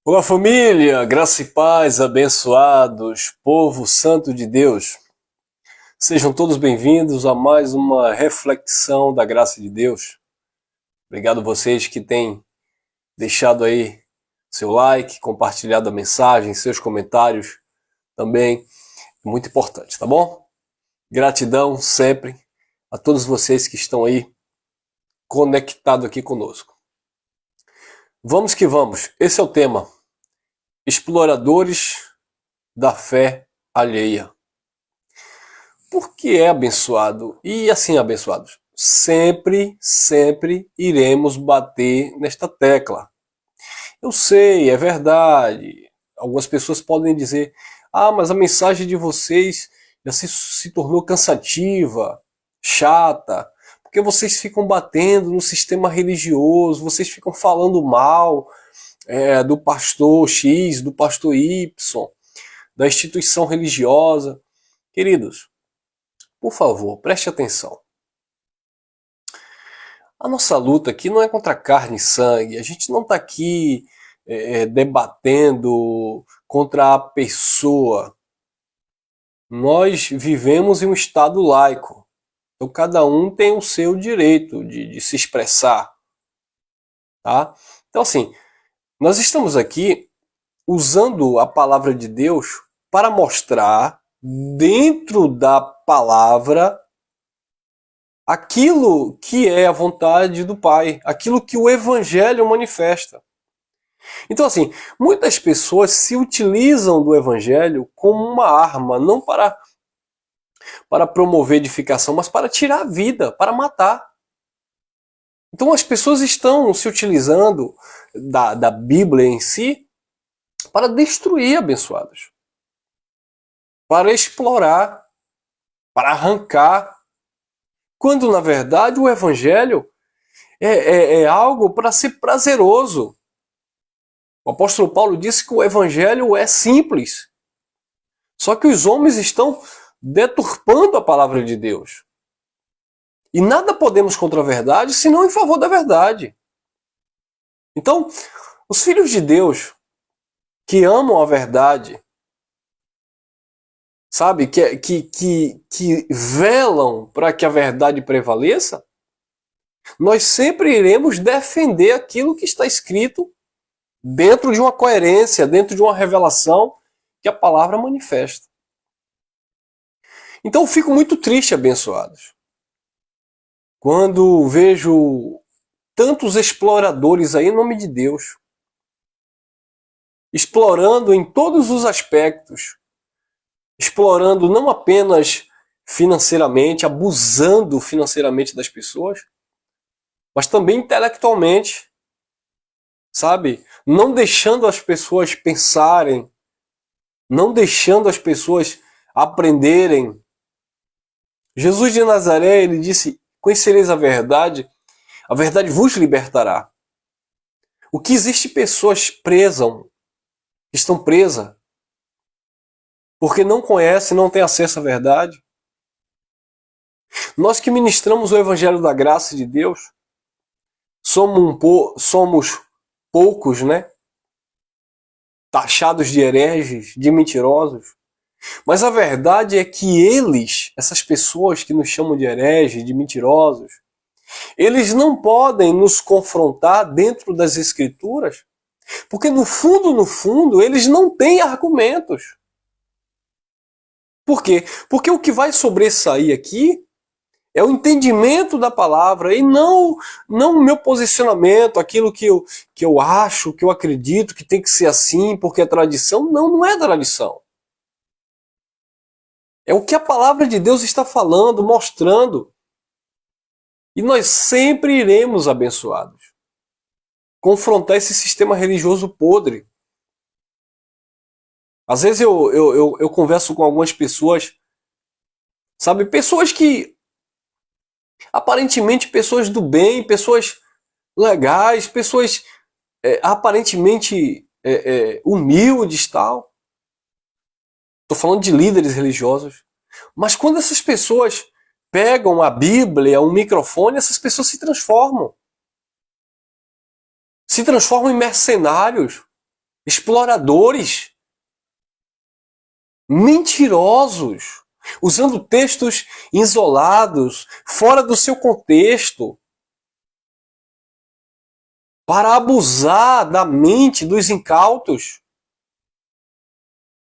Olá família, graça e paz, abençoados, povo santo de Deus. Sejam todos bem-vindos a mais uma reflexão da graça de Deus. Obrigado a vocês que têm deixado aí seu like, compartilhado a mensagem, seus comentários também, muito importante, tá bom? Gratidão sempre a todos vocês que estão aí conectados aqui conosco. Vamos que vamos, esse é o tema. Exploradores da fé alheia. Por que é abençoado? E assim, abençoados, sempre iremos bater nesta tecla. Eu sei, é verdade. Algumas pessoas podem dizer, mas a mensagem de vocês já se tornou cansativa, chata, porque vocês ficam batendo no sistema religioso, vocês ficam falando mal do pastor X, do pastor Y, da instituição religiosa. Queridos, por favor, preste atenção. A nossa luta aqui não é contra carne e sangue. A gente não está aqui debatendo contra a pessoa. Nós vivemos em um estado laico. Então cada um tem o seu direito de se expressar. Tá? Então assim, nós estamos aqui usando a palavra de Deus para mostrar dentro da palavra aquilo que é a vontade do Pai, aquilo que o Evangelho manifesta. Então assim, muitas pessoas se utilizam do Evangelho como uma arma, não para promover edificação, mas para tirar a vida, para matar. Então as pessoas estão se utilizando da Bíblia em si para destruir, abençoados. Para explorar, para arrancar. Quando na verdade o Evangelho é algo para ser prazeroso. O apóstolo Paulo disse que o Evangelho é simples. Só que os homens estão deturpando a palavra de Deus. E nada podemos contra a verdade, senão em favor da verdade. Então, os filhos de Deus que amam a verdade, sabe, que velam para que a verdade prevaleça, nós sempre iremos defender aquilo que está escrito dentro de uma coerência, dentro de uma revelação que a palavra manifesta. Então eu fico muito triste, abençoados, quando vejo tantos exploradores aí em nome de Deus, explorando em todos os aspectos, explorando não apenas financeiramente, abusando financeiramente das pessoas, mas também intelectualmente, sabe? Não deixando as pessoas pensarem, não deixando as pessoas aprenderem. Jesus de Nazaré, ele disse, conhecereis a verdade vos libertará. O que existe pessoas estão presas, porque não conhecem, não têm acesso à verdade. Nós que ministramos o Evangelho da Graça de Deus, somos poucos, né? Taxados de hereges, de mentirosos. Mas a verdade é que eles, essas pessoas que nos chamam de hereges, de mentirosos, eles não podem nos confrontar dentro das Escrituras, porque no fundo, eles não têm argumentos. Por quê? Porque o que vai sobressair aqui é o entendimento da palavra e não o meu posicionamento, aquilo que eu acho, que eu acredito que tem que ser assim porque é tradição. Não é tradição. É o que a palavra de Deus está falando, mostrando. E nós sempre iremos, abençoados, confrontar esse sistema religioso podre. Às vezes eu converso com algumas pessoas, sabe, pessoas que aparentemente pessoas do bem, pessoas legais, pessoas aparentemente humildes, tal. Estou falando de líderes religiosos. Mas quando essas pessoas pegam a Bíblia, um microfone, essas pessoas se transformam. Se transformam em mercenários. exploradores, mentirosos, usando textos isolados, fora do seu contexto, para abusar da mente dos incautos,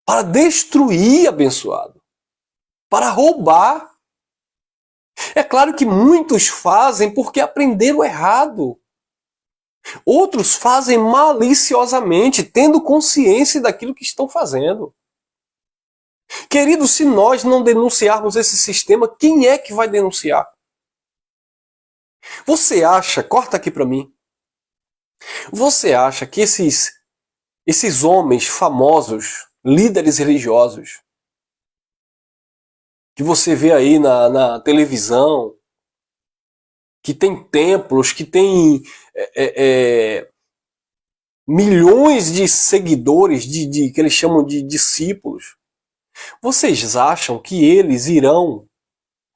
para destruir, abençoado, para roubar. É claro que muitos fazem porque aprenderam errado. Outros fazem maliciosamente, tendo consciência daquilo que estão fazendo. Querido, se nós não denunciarmos esse sistema, quem é que vai denunciar? Você acha, corta aqui para mim, você acha que esses homens famosos, líderes religiosos, que você vê aí na televisão, que tem templos, que tem milhões de seguidores, que eles chamam de discípulos, vocês acham que eles irão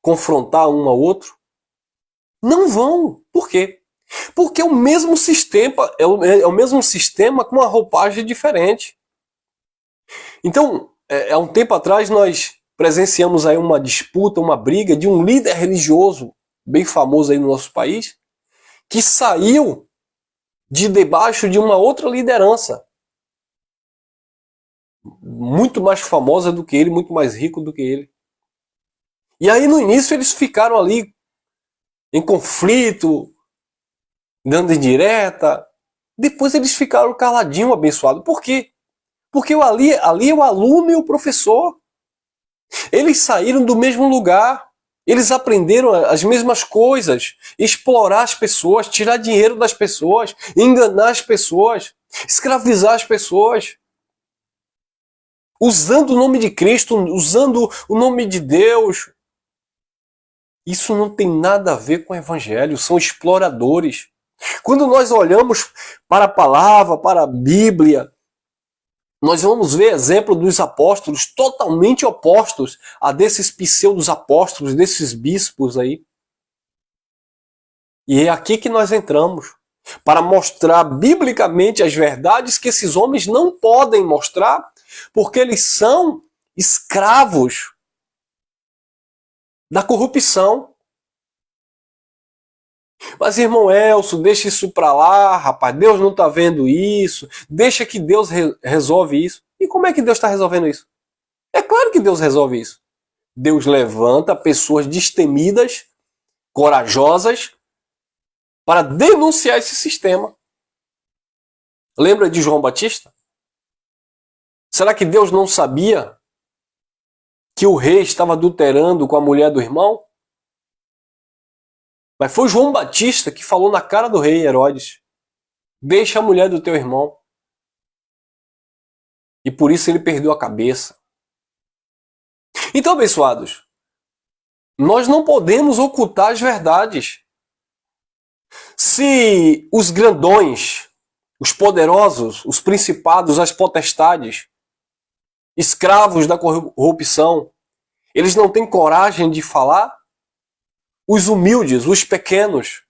confrontar um ao outro? Não vão. Por quê? Porque é o mesmo sistema, é o mesmo sistema com uma roupagem diferente. Então, há um tempo atrás nós presenciamos aí uma disputa, uma briga de um líder religioso bem famoso aí no nosso país, que saiu de debaixo de uma outra liderança, muito mais famosa do que ele, muito mais rico do que ele. E aí no início eles ficaram ali em conflito, dando indireta. Depois eles ficaram caladinhos, abençoados. Por quê? Porque ali é o aluno e o professor. Eles saíram do mesmo lugar. Eles aprenderam as mesmas coisas. Explorar as pessoas, tirar dinheiro das pessoas, enganar as pessoas, escravizar as pessoas. Usando o nome de Cristo, usando o nome de Deus. Isso não tem nada a ver com o Evangelho, são exploradores. Quando nós olhamos para a palavra, para a Bíblia, nós vamos ver exemplo dos apóstolos totalmente opostos a desses pseudos apóstolos, desses bispos aí. E é aqui que nós entramos, para mostrar biblicamente as verdades que esses homens não podem mostrar, porque eles são escravos da corrupção. Mas, irmão Elcio, deixa isso pra lá, rapaz, Deus não tá vendo isso, deixa que Deus resolve isso. E como é que Deus está resolvendo isso? É claro que Deus resolve isso. Deus levanta pessoas destemidas, corajosas, para denunciar esse sistema. Lembra de João Batista? Será que Deus não sabia que o rei estava adulterando com a mulher do irmão? Mas foi João Batista que falou na cara do rei Herodes: deixa a mulher do teu irmão. E por isso ele perdeu a cabeça. Então, abençoados, nós não podemos ocultar as verdades. Se os grandões, os poderosos, os principados, as potestades, escravos da corrupção, eles não têm coragem de falar, os humildes, os pequenos,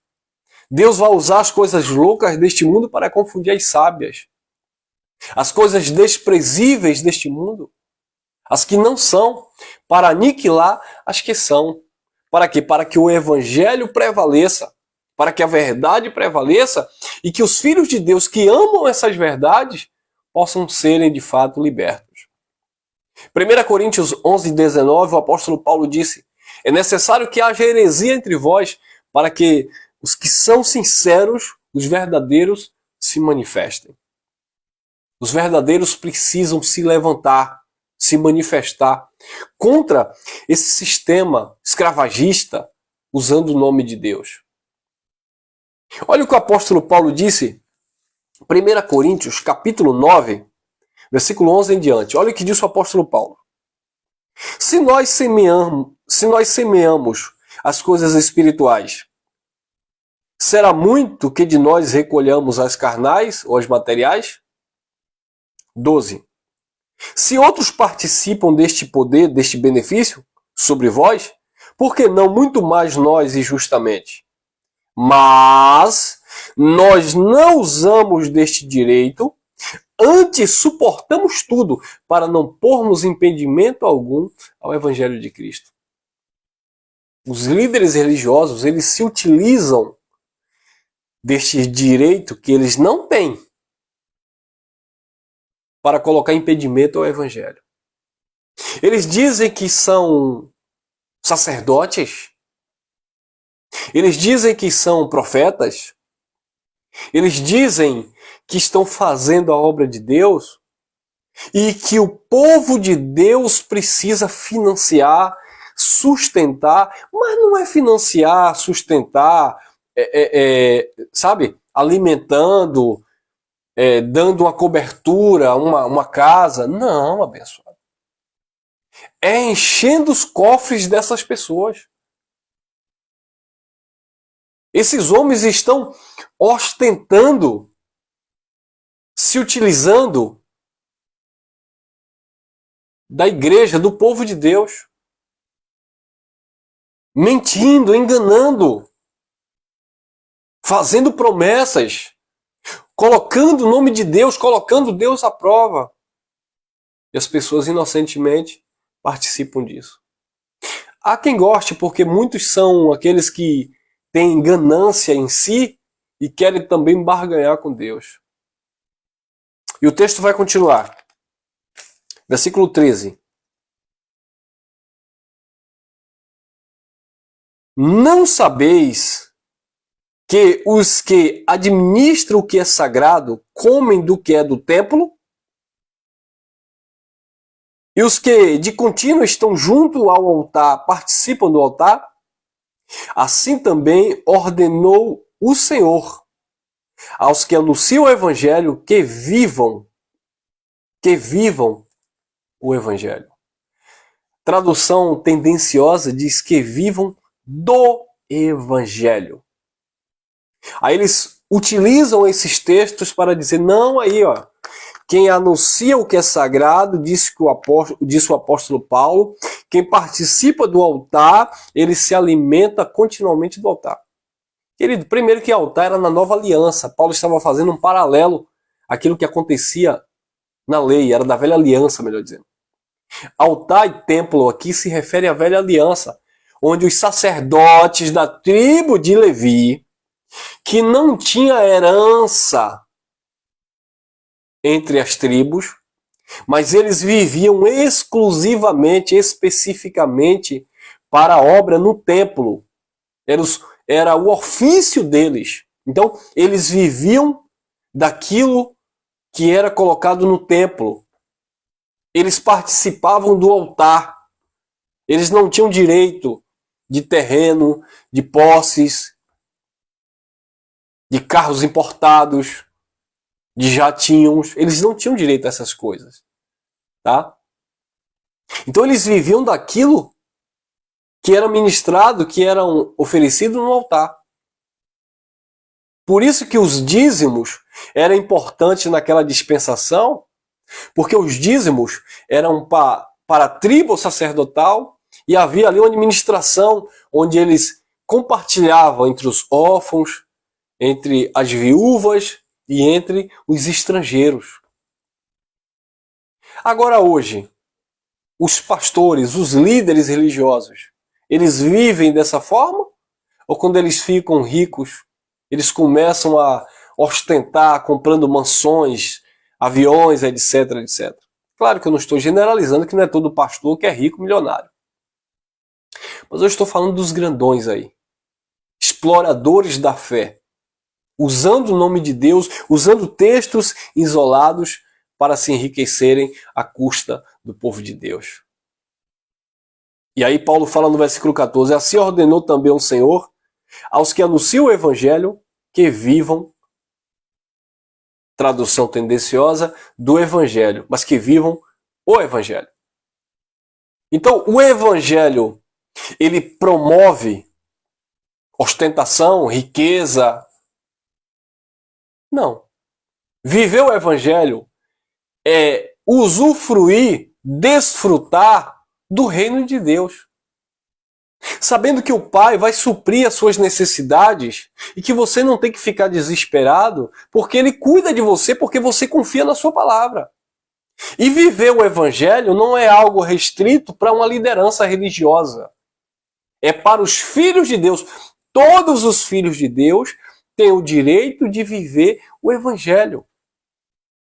Deus vai usar as coisas loucas deste mundo para confundir as sábias. As coisas desprezíveis deste mundo, as que não são, para aniquilar as que são. Para quê? Para que o evangelho prevaleça, para que a verdade prevaleça e que os filhos de Deus que amam essas verdades possam serem de fato libertos. 1 Coríntios 11:19, o apóstolo Paulo disse: é necessário que haja heresia entre vós, para que os que são sinceros, os verdadeiros, se manifestem. Os verdadeiros precisam se levantar, se manifestar contra esse sistema escravagista, usando o nome de Deus. Olha o que o apóstolo Paulo disse, 1 Coríntios, capítulo 9, versículo 11 em diante. Olha o que diz o apóstolo Paulo. Se nós semeamos as coisas espirituais, será muito que de nós recolhamos as carnais ou as materiais? 12. Se outros participam deste poder, deste benefício sobre vós, por que não muito mais nós injustamente? Mas nós não usamos deste direito, Antes suportamos tudo para não pormos impedimento algum ao Evangelho de Cristo. Os líderes religiosos, eles se utilizam deste direito que eles não têm para colocar impedimento ao Evangelho. Eles dizem que são sacerdotes, eles dizem que são profetas, eles dizem que estão fazendo a obra de Deus e que o povo de Deus precisa financiar, sustentar, mas não é financiar, sustentar, sabe, alimentando, dando uma cobertura, uma casa. Não, abençoado. É enchendo os cofres dessas pessoas. Esses homens estão ostentando, se utilizando da igreja, do povo de Deus, mentindo, enganando, fazendo promessas, colocando o nome de Deus, colocando Deus à prova. E as pessoas inocentemente participam disso. Há quem goste, porque muitos são aqueles que têm ganância em si e querem também barganhar com Deus. E o texto vai continuar. Versículo 13. Não sabeis que os que administram o que é sagrado comem do que é do templo? E os que de contínuo estão junto ao altar participam do altar? Assim também ordenou o Senhor aos que anunciam o Evangelho que vivam o Evangelho. Tradução tendenciosa diz que vivam do Evangelho. Aí eles utilizam esses textos para dizer, não, aí ó, quem anuncia o que é sagrado, disse o apóstolo Paulo, quem participa do altar, ele se alimenta continuamente do altar. Querido, primeiro que altar era na nova aliança. Paulo estava fazendo um paralelo àquilo que acontecia na lei, era da velha aliança, melhor dizendo. Altar e templo aqui se refere à velha aliança, onde os sacerdotes da tribo de Levi, que não tinha herança entre as tribos, mas eles viviam exclusivamente, especificamente para a obra no templo. Era o ofício deles. Então, eles viviam daquilo que era colocado no templo. Eles participavam do altar. Eles não tinham direito de terreno, de posses, de carros importados, de jatinhos. Eles não tinham direito a essas coisas. Tá? Então eles viviam daquilo que era ministrado, que era oferecido no altar. Por isso que os dízimos eram importantes naquela dispensação, porque os dízimos eram para a tribo sacerdotal e havia ali uma administração onde eles compartilhavam entre os órfãos, entre as viúvas e entre os estrangeiros. Agora hoje, os pastores, os líderes religiosos, eles vivem dessa forma? Ou quando eles ficam ricos, eles começam a ostentar comprando mansões, aviões, etc, etc. Claro que eu não estou generalizando que não é todo pastor que é rico, milionário. Mas eu estou falando dos grandões aí. Exploradores da fé. Usando o nome de Deus, usando textos isolados para se enriquecerem à custa do povo de Deus. E aí Paulo fala no versículo 14, assim ordenou também o Senhor aos que anunciam o Evangelho que vivam, tradução tendenciosa, do Evangelho, mas que vivam o Evangelho. Então, o Evangelho, ele promove ostentação, riqueza. Não. Viver o Evangelho é usufruir, desfrutar do reino de Deus. sabendo que o Pai vai suprir as suas necessidades e que você não tem que ficar desesperado, porque Ele cuida de você, porque você confia na sua palavra. E viver o Evangelho não é algo restrito para uma liderança religiosa. É para os filhos de Deus. Todos os filhos de Deus têm o direito de viver o Evangelho.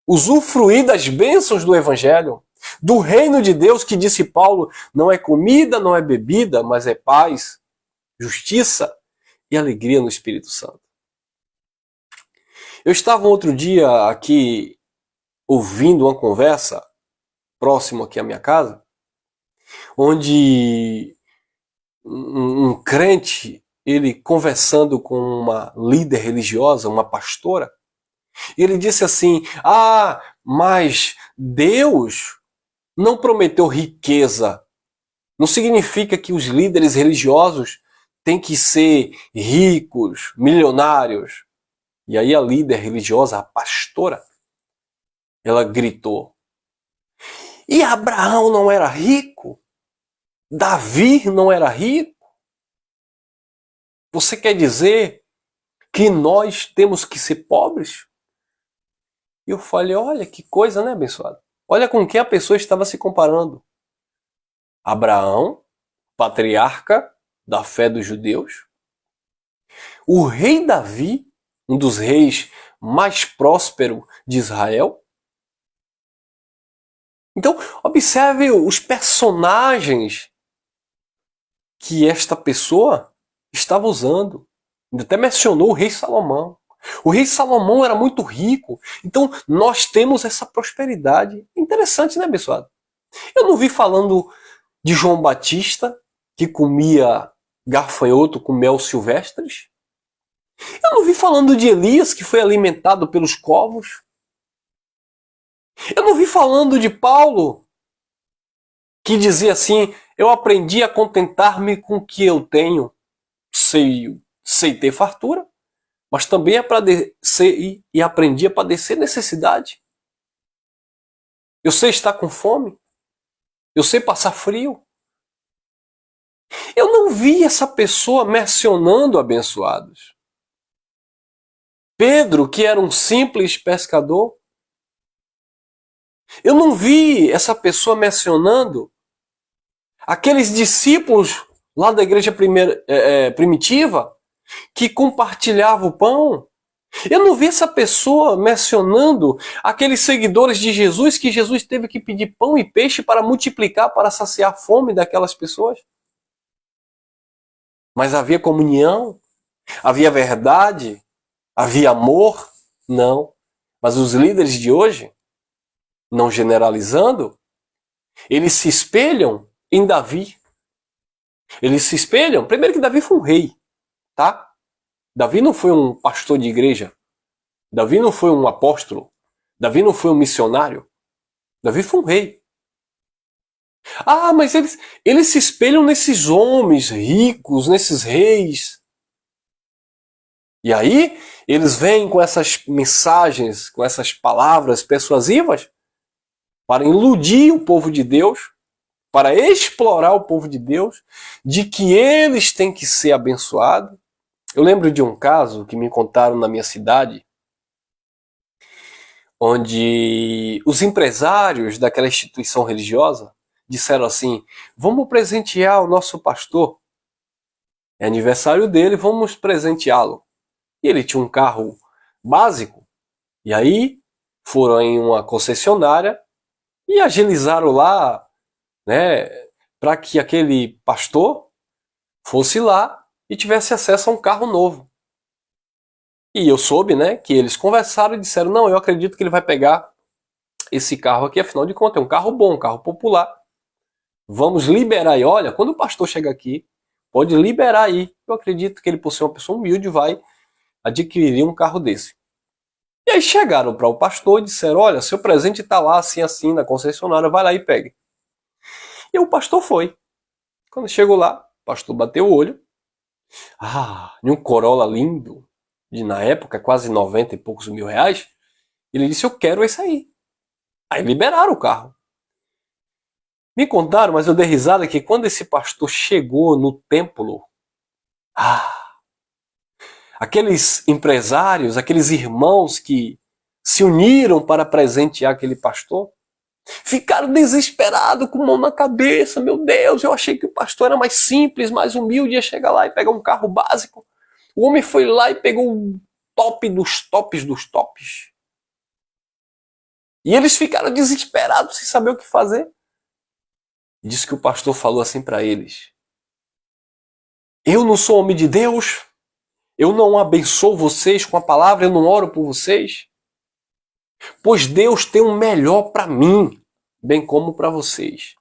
Usufruir das bênçãos do Evangelho. Do reino de Deus, que disse Paulo, não é comida, não é bebida, mas é paz, justiça e alegria no Espírito Santo. Eu estava um outro dia aqui ouvindo uma conversa próximo aqui à minha casa, onde um crente, ele conversando com uma líder religiosa, uma pastora, ele disse assim: mas Deus não prometeu riqueza. Não significa que os líderes religiosos têm que ser ricos, milionários. E aí a líder religiosa, a pastora, ela gritou: e Abraão não era rico? Davi não era rico? Você quer dizer que nós temos que ser pobres? E eu falei: olha que coisa, né, abençoado? Olha com quem a pessoa estava se comparando. Abraão, patriarca da fé dos judeus. O rei Davi, um dos reis mais prósperos de Israel. Então, observe os personagens que esta pessoa estava usando. Até mencionou o rei Salomão. O rei Salomão era muito rico. Então, nós temos essa prosperidade. Interessante, né, abençoado? Eu não vi falando de João Batista, que comia gafanhoto com mel silvestres. Eu não vi falando de Elias, que foi alimentado pelos corvos. Eu não vi falando de Paulo, que dizia assim: eu aprendi a contentar-me com o que eu tenho. Sei ter fartura, mas também e aprendi a padecer necessidade. Eu sei estar com fome. Eu sei passar frio. Eu não vi essa pessoa mencionando abençoados. Pedro, que era um simples pescador. Eu não vi essa pessoa mencionando aqueles discípulos lá da igreja primitiva que compartilhavam o pão. Eu não vi essa pessoa mencionando aqueles seguidores de Jesus que Jesus teve que pedir pão e peixe para multiplicar, para saciar a fome daquelas pessoas. Mas havia comunhão, havia verdade, havia amor? Não. Mas os líderes de hoje, não generalizando, eles se espelham em Davi. Eles se espelham, primeiro que Davi foi um rei, tá? Davi não foi um pastor de igreja. Davi não foi um apóstolo. Davi não foi um missionário. Davi foi um rei. Mas eles se espelham nesses homens ricos, nesses reis. E aí, eles vêm com essas mensagens, com essas palavras persuasivas para iludir o povo de Deus, para explorar o povo de Deus, de que eles têm que ser abençoados. Eu lembro de um caso que me contaram na minha cidade, onde os empresários daquela instituição religiosa disseram assim: vamos presentear o nosso pastor. É aniversário dele, vamos presenteá-lo. E ele tinha um carro básico. E aí foram em uma concessionária e agilizaram lá, né, para que aquele pastor fosse lá e tivesse acesso a um carro novo. E eu soube, né, que eles conversaram e disseram: não, eu acredito que ele vai pegar esse carro aqui, afinal de contas é um carro bom, um carro popular. Vamos liberar aí. Olha, quando o pastor chega aqui, pode liberar aí. Eu acredito que ele, por ser uma pessoa humilde, vai adquirir um carro desse. E aí chegaram para o pastor e disseram: olha, seu presente está lá assim, assim, na concessionária, vai lá e pegue. E o pastor foi. Quando chegou lá, o pastor bateu o olho. Em um Corolla lindo, de na época quase 90 e poucos mil reais. Ele disse: eu quero esse aí. Aí liberaram o carro. Me contaram, mas eu dei risada, que quando esse pastor chegou no templo, aqueles empresários, aqueles irmãos que se uniram para presentear aquele pastor, ficaram desesperados, com mão na cabeça. Meu Deus, eu achei que o pastor era mais simples, mais humilde, ia chegar lá e pegar um carro básico. O homem foi lá e pegou o top dos tops dos tops. E eles ficaram desesperados, sem saber o que fazer. Diz que o pastor falou assim para eles: eu não sou homem de Deus, eu não abençoo vocês com a palavra, eu não oro por vocês, pois Deus tem um melhor para mim, bem como para vocês.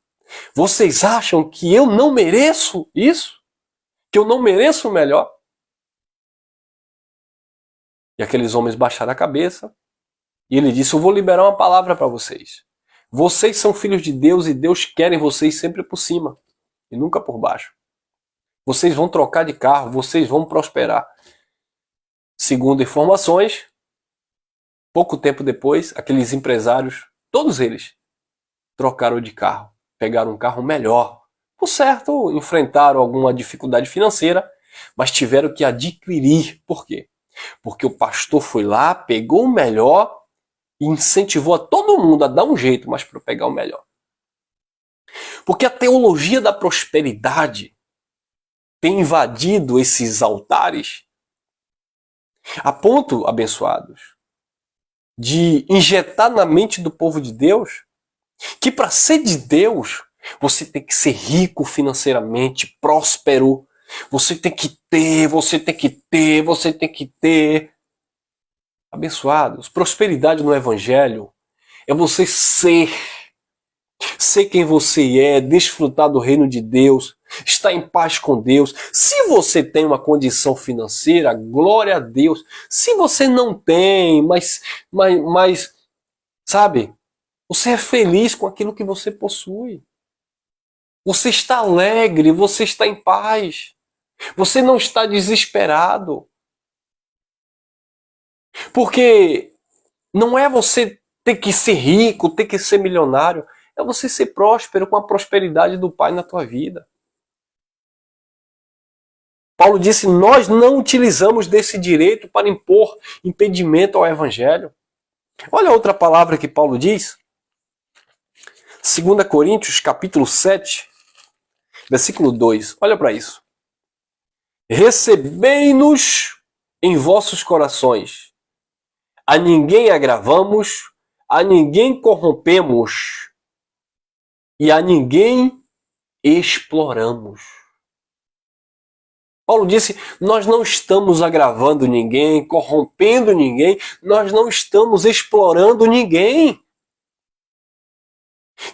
Vocês acham que eu não mereço isso? Que eu não mereço o melhor? E aqueles homens baixaram a cabeça e ele disse: eu vou liberar uma palavra para vocês. Vocês são filhos de Deus e Deus quer vocês sempre por cima e nunca por baixo. Vocês vão trocar de carro, vocês vão prosperar. Segundo informações, pouco tempo depois, aqueles empresários, todos eles, trocaram de carro, pegaram um carro melhor. Por certo, enfrentaram alguma dificuldade financeira, mas tiveram que adquirir. Por quê? Porque o pastor foi lá, pegou o melhor e incentivou a todo mundo a dar um jeito, mas para pegar o melhor. Porque a teologia da prosperidade tem invadido esses altares a ponto, abençoados, de injetar na mente do povo de Deus que para ser de Deus você tem que ser rico financeiramente, próspero, você tem que ter, você tem que ter, você tem que ter. Abençoados, prosperidade no Evangelho é você ser quem você é, desfrutar do reino de Deus, estar em paz com Deus. Se você tem uma condição financeira, glória a Deus. Se você não tem, mas sabe, você é feliz com aquilo que você possui. Você está alegre, você está em paz. Você não está desesperado. Porque não é você ter que ser rico, ter que ser milionário. É você ser próspero com a prosperidade do Pai na tua vida. Paulo disse: nós não utilizamos desse direito para impor impedimento ao Evangelho. Olha outra palavra que Paulo diz. 2 Coríntios, capítulo 7, versículo 2. Olha para isso. Recebei-nos em vossos corações. A ninguém agravamos, a ninguém corrompemos e a ninguém exploramos. Paulo disse: nós não estamos agravando ninguém, corrompendo ninguém, nós não estamos explorando ninguém.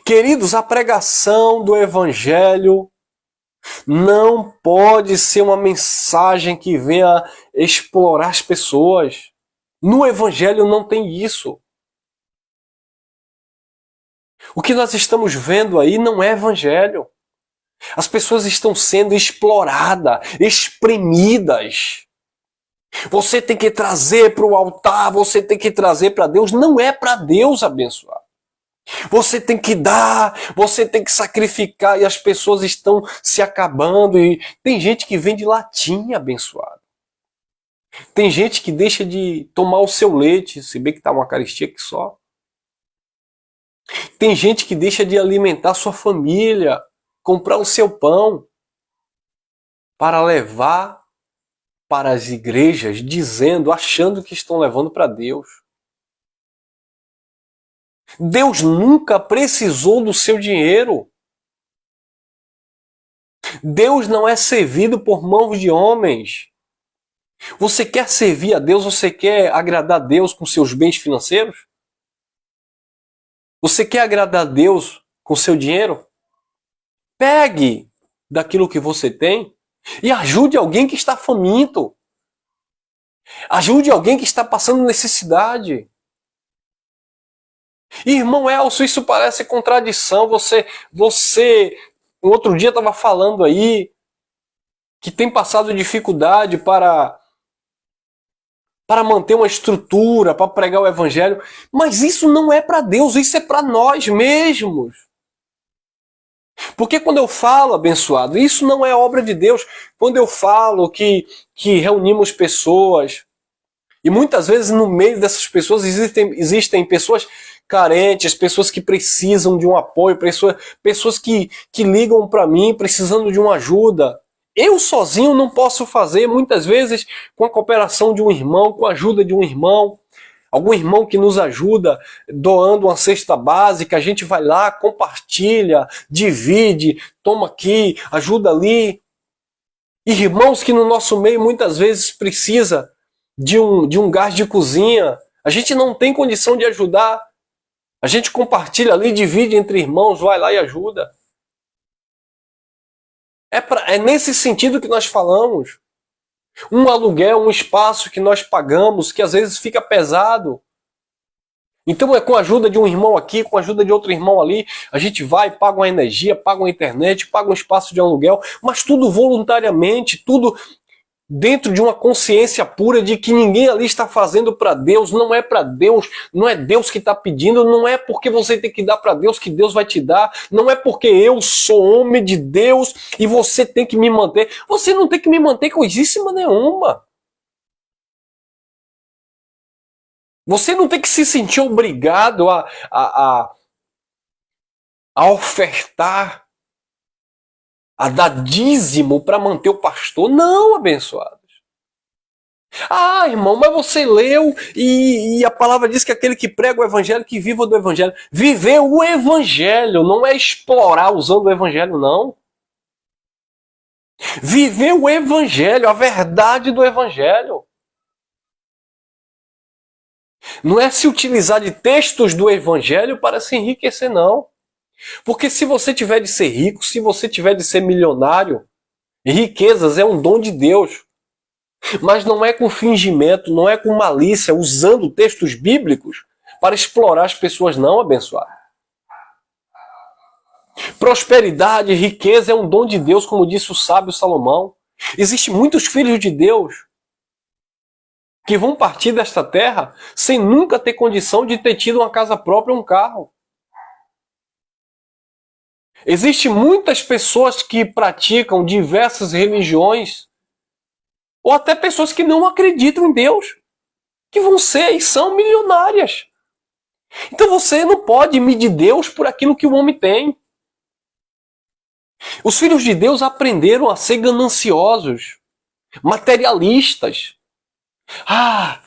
Queridos, a pregação do Evangelho não pode ser uma mensagem que venha explorar as pessoas. No Evangelho não tem isso. O que nós estamos vendo aí não é Evangelho. As pessoas estão sendo exploradas, espremidas. Você tem que trazer para o altar, você tem que trazer para Deus. Não é para Deus abençoar. Você tem que dar, você tem que sacrificar e as pessoas estão se acabando. E tem gente que vende latinha abençoado. Tem gente que deixa de tomar o seu leite, se bem que está uma caristia que só. Tem gente que deixa de alimentar sua família, comprar o seu pão, para levar para as igrejas, dizendo, achando que estão levando para Deus. Deus nunca precisou do seu dinheiro. Deus não é servido por mãos de homens. Você quer servir a Deus? Você quer agradar a Deus com seus bens financeiros? Você quer agradar a Deus com seu dinheiro? Pegue daquilo que você tem e ajude alguém que está faminto. Ajude alguém que está passando necessidade. Irmão Elcio, isso parece contradição. Você um outro dia estava falando aí que tem passado dificuldade para manter uma estrutura, para pregar o Evangelho. Mas isso não é para Deus, isso é para nós mesmos. Porque quando eu falo, abençoado, isso não é obra de Deus. Quando eu falo que reunimos pessoas, e muitas vezes no meio dessas pessoas existem pessoas carentes, pessoas que precisam de um apoio, pessoas que ligam para mim precisando de uma ajuda. Eu sozinho não posso fazer, muitas vezes com a cooperação de um irmão, com a ajuda de um irmão, algum irmão que nos ajuda doando uma cesta básica, a gente vai lá, compartilha, divide, toma aqui, ajuda ali. Irmãos que no nosso meio muitas vezes precisa de um gás de cozinha, a gente não tem condição de ajudar, a gente compartilha ali, divide entre irmãos, vai lá e ajuda. É nesse sentido que nós falamos. Um aluguel, um espaço que nós pagamos, que às vezes fica pesado. Então é com a ajuda de um irmão aqui, com a ajuda de outro irmão ali, a gente vai, paga uma energia, paga uma internet, paga um espaço de aluguel, mas tudo voluntariamente, tudo dentro de uma consciência pura de que ninguém ali está fazendo para Deus, não é para Deus, não é Deus que está pedindo, não é porque você tem que dar para Deus que Deus vai te dar, não é porque eu sou homem de Deus e você tem que me manter. Você não tem que me manter coisíssima nenhuma. Você não tem que se sentir obrigado a ofertar, a dar dízimo para manter o pastor. Não, abençoados. Ah, irmão, mas você leu e a palavra diz que aquele que prega o evangelho, que viva do evangelho. Viver o evangelho não é explorar usando o evangelho, não. Viver o evangelho, a verdade do evangelho. Não é se utilizar de textos do evangelho para se enriquecer, não. Porque se você tiver de ser rico, se você tiver de ser milionário, riquezas é um dom de Deus. Mas não é com fingimento, não é com malícia, usando textos bíblicos para explorar as pessoas, não, abençoado. Prosperidade, riqueza é um dom de Deus, como disse o sábio Salomão. Existem muitos filhos de Deus que vão partir desta terra sem nunca ter condição de ter tido uma casa própria, um carro. Existem muitas pessoas que praticam diversas religiões, ou até pessoas que não acreditam em Deus, que vão ser e são milionárias. Então você não pode medir Deus por aquilo que o homem tem. Os filhos de Deus aprenderam a ser gananciosos, materialistas. Ah,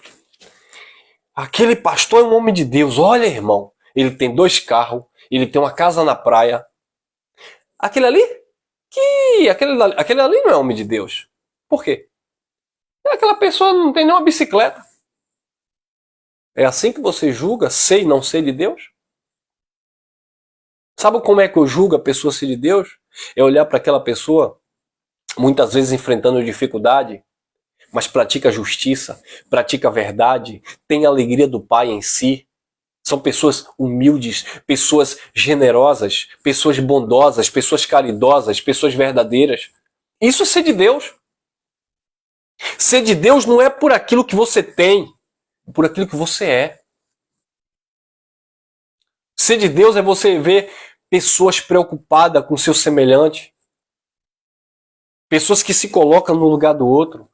aquele pastor é um homem de Deus. Olha, irmão, ele tem 2 carros, ele tem uma casa na praia. Aquele ali? Aquele ali não é homem de Deus. Por quê? Aquela pessoa não tem nenhuma bicicleta. É assim que você julga ser e não ser de Deus? Sabe como é que eu julgo a pessoa ser de Deus? É olhar para aquela pessoa, muitas vezes enfrentando dificuldade, mas pratica justiça, pratica verdade, tem a alegria do Pai em si. São pessoas humildes, pessoas generosas, pessoas bondosas, pessoas caridosas, pessoas verdadeiras. Isso é ser de Deus. Ser de Deus não é por aquilo que você tem, é por aquilo que você é. Ser de Deus é você ver pessoas preocupadas com seu semelhante, pessoas que se colocam no lugar do outro.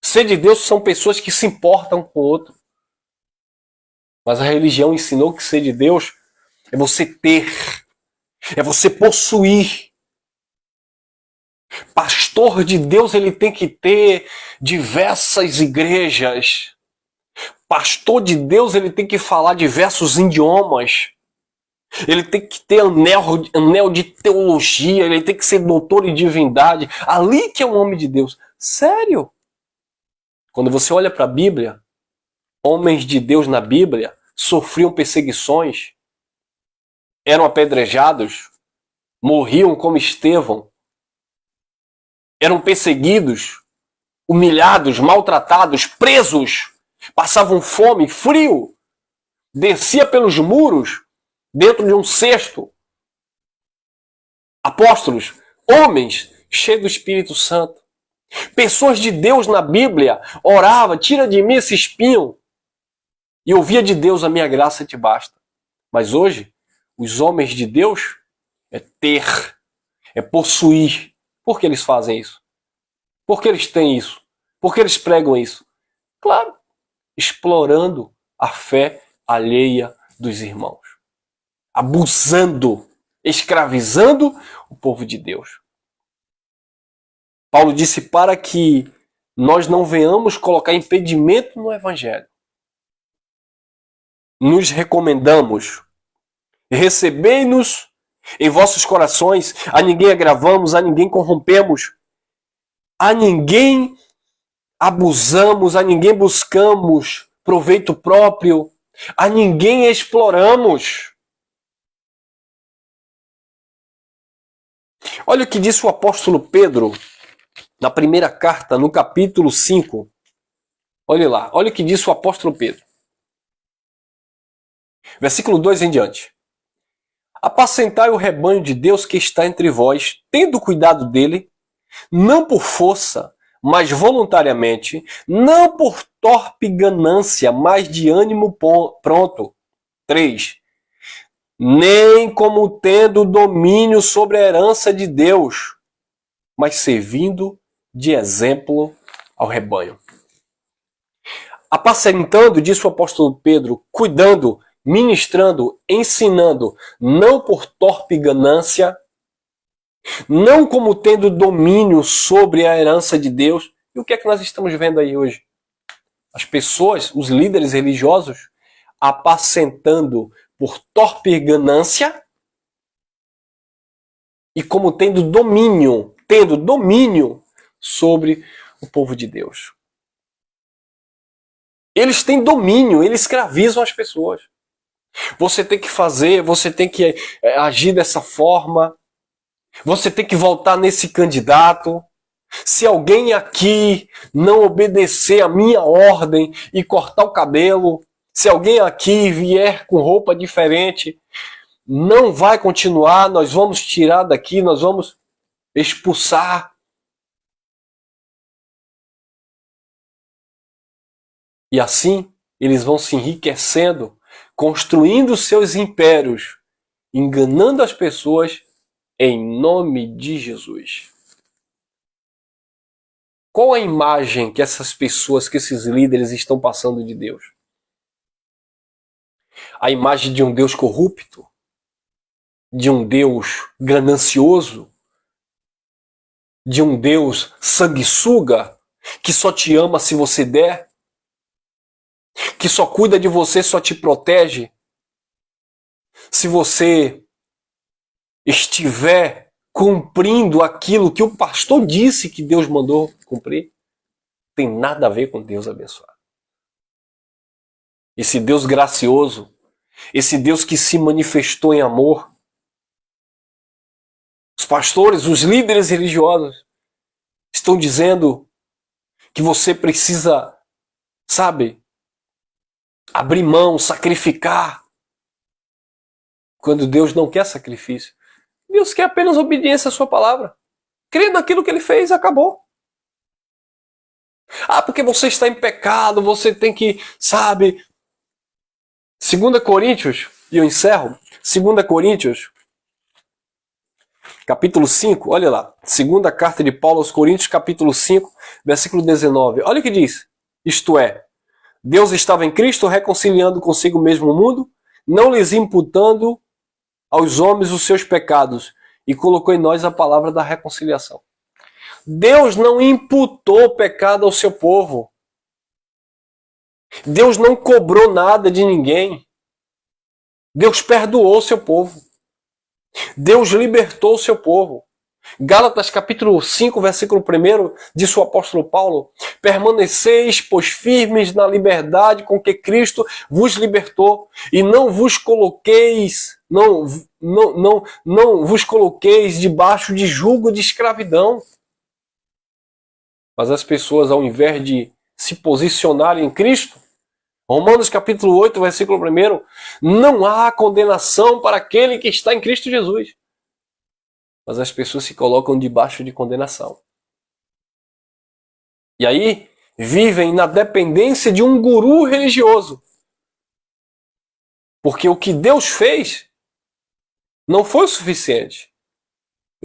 Ser de Deus são pessoas que se importam com o outro. Mas a religião ensinou que ser de Deus é você ter, é você possuir. Pastor de Deus, ele tem que ter diversas igrejas. Pastor de Deus, ele tem que falar diversos idiomas. Ele tem que ter anel de teologia, ele tem que ser doutor em divindade. Ali que é um homem de Deus. Sério? Quando você olha para a Bíblia, homens de Deus na Bíblia sofriam perseguições, eram apedrejados, morriam como Estevão, eram perseguidos, humilhados, maltratados, presos, passavam fome, frio, descia pelos muros dentro de um cesto. Apóstolos, homens cheios do Espírito Santo, pessoas de Deus na Bíblia, orava, tira de mim esse espinho, e ouvia de Deus, a minha graça te basta. Mas hoje, os homens de Deus é ter, é possuir. Por que eles fazem isso? Por que eles têm isso? Por que eles pregam isso? Claro, explorando a fé alheia dos irmãos. Abusando, escravizando o povo de Deus. Paulo disse para que nós não venhamos colocar impedimento no Evangelho. Nos recomendamos, recebei-nos em vossos corações, a ninguém agravamos, a ninguém corrompemos, a ninguém abusamos, a ninguém buscamos proveito próprio, a ninguém exploramos. Olha o que disse o apóstolo Pedro na primeira carta, no capítulo 5. Olha lá, olha o que disse o apóstolo Pedro. Versículo 2 em diante. Apacentai o rebanho de Deus que está entre vós, tendo cuidado dele, não por força, mas voluntariamente, não por torpe ganância, mas de ânimo pronto. 3. Nem como tendo domínio sobre a herança de Deus, mas servindo de exemplo ao rebanho. Apacentando, disse o apóstolo Pedro, cuidando, ministrando, ensinando, não por torpe ganância, não como tendo domínio sobre a herança de Deus. E o que é que nós estamos vendo aí hoje? As pessoas, os líderes religiosos, apacentando por torpe ganância e como tendo domínio sobre o povo de Deus. Eles têm domínio, eles escravizam as pessoas. Você tem que fazer, você tem que agir dessa forma, você tem que votar nesse candidato. Se alguém aqui não obedecer a minha ordem e cortar o cabelo, se alguém aqui vier com roupa diferente, não vai continuar, nós vamos tirar daqui, nós vamos expulsar. E assim, eles vão se enriquecendo, construindo seus impérios, enganando as pessoas em nome de Jesus. Qual a imagem que essas pessoas, que esses líderes estão passando de Deus? A imagem de um Deus corrupto? De um Deus ganancioso? De um Deus sanguessuga, que só te ama se você der? Que só cuida de você, só te protege se você estiver cumprindo aquilo que o pastor disse que Deus mandou cumprir? Tem nada a ver com Deus abençoado. Esse Deus gracioso, esse Deus que se manifestou em amor. Os pastores, os líderes religiosos estão dizendo que você precisa, sabe, abrir mão, sacrificar, quando Deus não quer sacrifício. Deus quer apenas obediência à sua palavra. Crê naquilo que ele fez, acabou. Ah, porque você está em pecado, você tem que, sabe... 2 Coríntios, e eu encerro, 2 Coríntios, capítulo 5, olha lá, segunda carta de Paulo aos Coríntios, capítulo 5, versículo 19. Olha o que diz, isto é, Deus estava em Cristo reconciliando consigo mesmo o mundo, não lhes imputando aos homens os seus pecados, e colocou em nós a palavra da reconciliação. Deus não imputou pecado ao seu povo. Deus não cobrou nada de ninguém. Deus perdoou o seu povo. Deus libertou o seu povo. Gálatas capítulo 5, versículo 1, diz o apóstolo Paulo, permaneceis, pois, firmes na liberdade com que Cristo vos libertou, e não vos coloqueis, não vos coloqueis debaixo de jugo de escravidão. Mas as pessoas, ao invés de se posicionarem em Cristo, Romanos capítulo 8, versículo 1, não há condenação para aquele que está em Cristo Jesus. Mas as pessoas se colocam debaixo de condenação. E aí, vivem na dependência de um guru religioso. Porque o que Deus fez não foi o suficiente.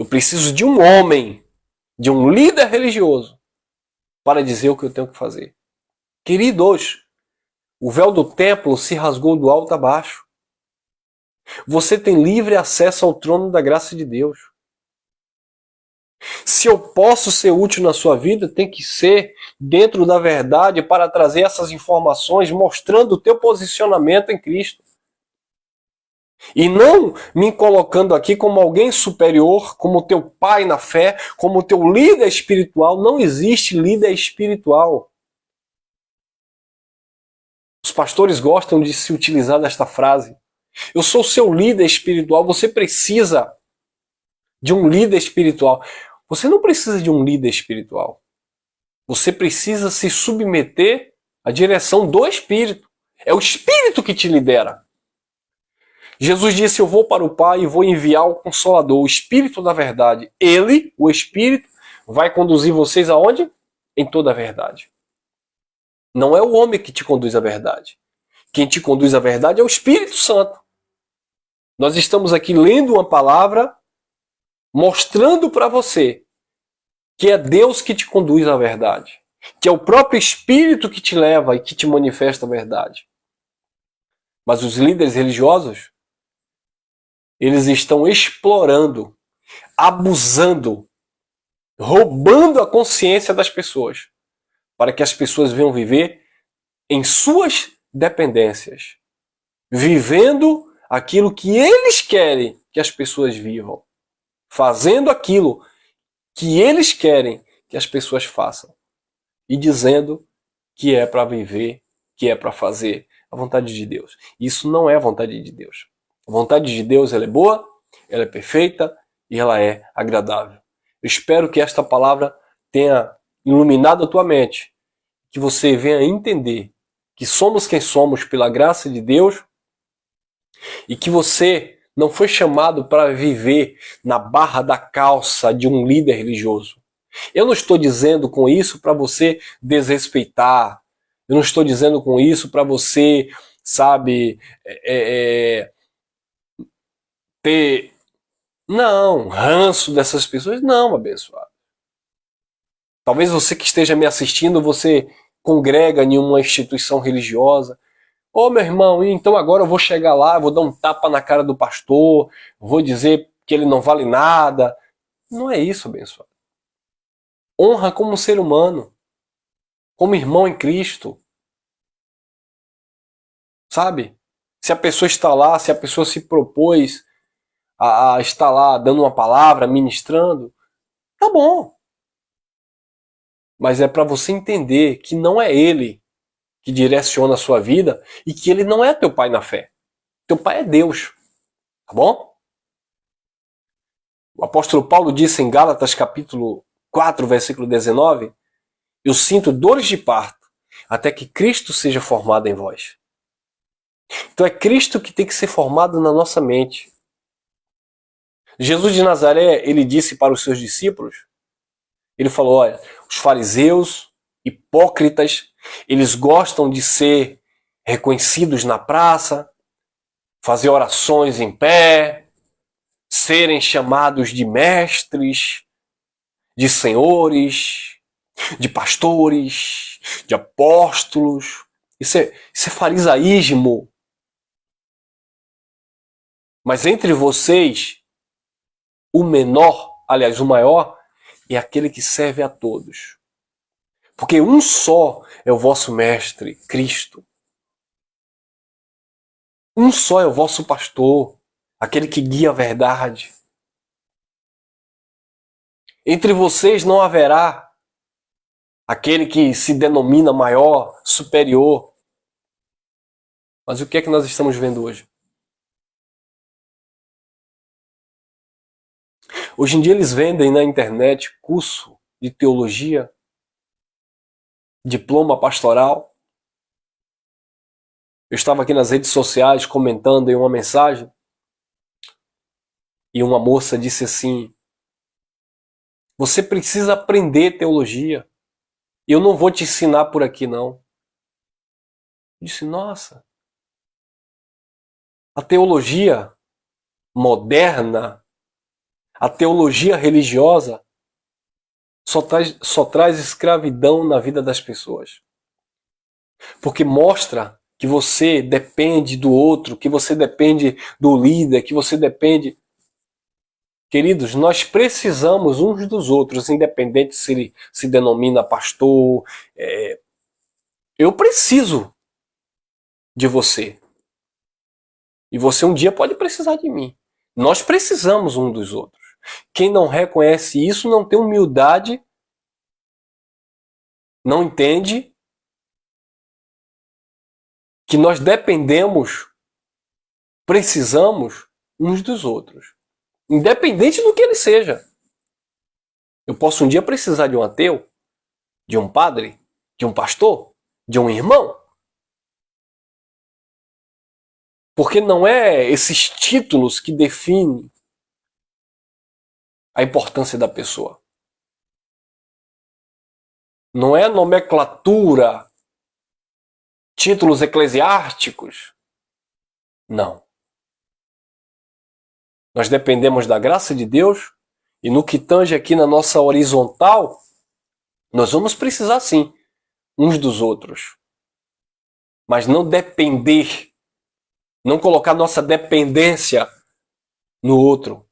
Eu preciso de um homem, de um líder religioso, para dizer o que eu tenho que fazer. Queridos, o véu do templo se rasgou do alto a baixo. Você tem livre acesso ao trono da graça de Deus. Se eu posso ser útil na sua vida, tem que ser dentro da verdade para trazer essas informações mostrando o teu posicionamento em Cristo. E não me colocando aqui como alguém superior, como teu pai na fé, como teu líder espiritual. Não existe líder espiritual. Os pastores gostam de se utilizar desta frase. Eu sou seu líder espiritual, você precisa de um líder espiritual. Você não precisa de um líder espiritual. Você precisa se submeter à direção do Espírito. É o Espírito que te lidera. Jesus disse, eu vou para o Pai e vou enviar o Consolador, o Espírito da verdade. Ele, o Espírito, vai conduzir vocês aonde? Em toda a verdade. Não é o homem que te conduz à verdade. Quem te conduz à verdade é o Espírito Santo. Nós estamos aqui lendo uma palavra, mostrando para você que é Deus que te conduz à verdade. Que é o próprio Espírito que te leva e que te manifesta a verdade. Mas os líderes religiosos, eles estão explorando, abusando, roubando a consciência das pessoas, para que as pessoas venham viver em suas dependências, vivendo aquilo que eles querem que as pessoas vivam, fazendo aquilo que eles querem que as pessoas façam e dizendo que é para viver, que é para fazer a vontade de Deus. Isso não é a vontade de Deus. A vontade de Deus ela é boa, ela é perfeita e ela é agradável. Eu espero que esta palavra tenha iluminado a tua mente, que você venha entender que somos quem somos pela graça de Deus e que você não foi chamado para viver na barra da calça de um líder religioso. Eu não estou dizendo com isso para você desrespeitar. Eu não estou dizendo com isso para você, sabe, ter, não, ranço dessas pessoas. Não, abençoado. Talvez você que esteja me assistindo, você congrega em uma instituição religiosa. Ô meu irmão, então agora eu vou chegar lá, vou dar um tapa na cara do pastor, vou dizer que ele não vale nada. Não é isso, abençoado. Honra como ser humano, como irmão em Cristo. Sabe? Se a pessoa está lá, se a pessoa se propôs a estar lá dando uma palavra, ministrando, tá bom. Mas é para você entender que não é ele que direciona a sua vida e que ele não é teu pai na fé. Teu pai é Deus. Tá bom? O apóstolo Paulo disse em Gálatas capítulo 4, versículo 19, eu sinto dores de parto até que Cristo seja formado em vós. Então é Cristo que tem que ser formado na nossa mente. Jesus de Nazaré, ele disse para os seus discípulos, ele falou, olha, os fariseus, hipócritas, eles gostam de ser reconhecidos na praça, fazer orações em pé, serem chamados de mestres, de senhores, de pastores, de apóstolos. Isso é farisaísmo. Mas entre vocês, o menor, aliás, o maior, é aquele que serve a todos. Porque um só é o vosso mestre, Cristo. Um só é o vosso pastor, aquele que guia a verdade. Entre vocês não haverá aquele que se denomina maior, superior. Mas o que é que nós estamos vendo hoje? Hoje em dia eles vendem na internet curso de teologia, diploma pastoral. Eu estava aqui nas redes sociais comentando em uma mensagem e uma moça disse assim, você precisa aprender teologia. Eu não vou te ensinar por aqui não. Eu disse, nossa, a teologia moderna, A teologia religiosa só traz escravidão na vida das pessoas. Porque mostra que você depende do outro, que você depende do líder, que você depende... Queridos, nós precisamos uns dos outros, independente se ele se denomina pastor. Eu preciso de você. E você um dia pode precisar de mim. Nós precisamos um dos outros. Quem não reconhece isso não tem humildade, não entende que nós dependemos, precisamos uns dos outros. Independente do que ele seja. Eu posso um dia precisar de um ateu, de um padre, de um pastor, de um irmão. Porque não é esses títulos que definem a importância da pessoa. Não é nomenclatura, títulos eclesiásticos. Não. Nós dependemos da graça de Deus e no que tange aqui na nossa horizontal, nós vamos precisar sim uns dos outros. Mas não depender, não colocar nossa dependência no outro,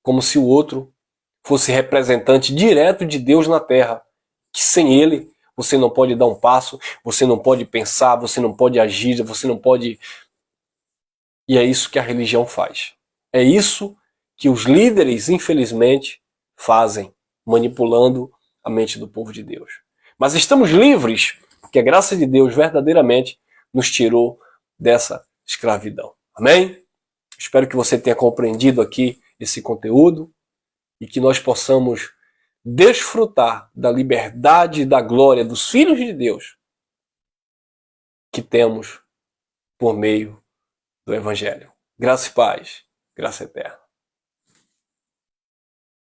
como se o outro fosse representante direto de Deus na terra, que sem ele você não pode dar um passo, você não pode pensar, você não pode agir, você não pode... E é isso que a religião faz. É isso que os líderes, infelizmente, fazem, manipulando a mente do povo de Deus. Mas estamos livres, porque a graça de Deus verdadeiramente nos tirou dessa escravidão. Amém? Espero que você tenha compreendido aqui esse conteúdo e que nós possamos desfrutar da liberdade e da glória dos filhos de Deus que temos por meio do Evangelho. Graça e paz, graça eterna.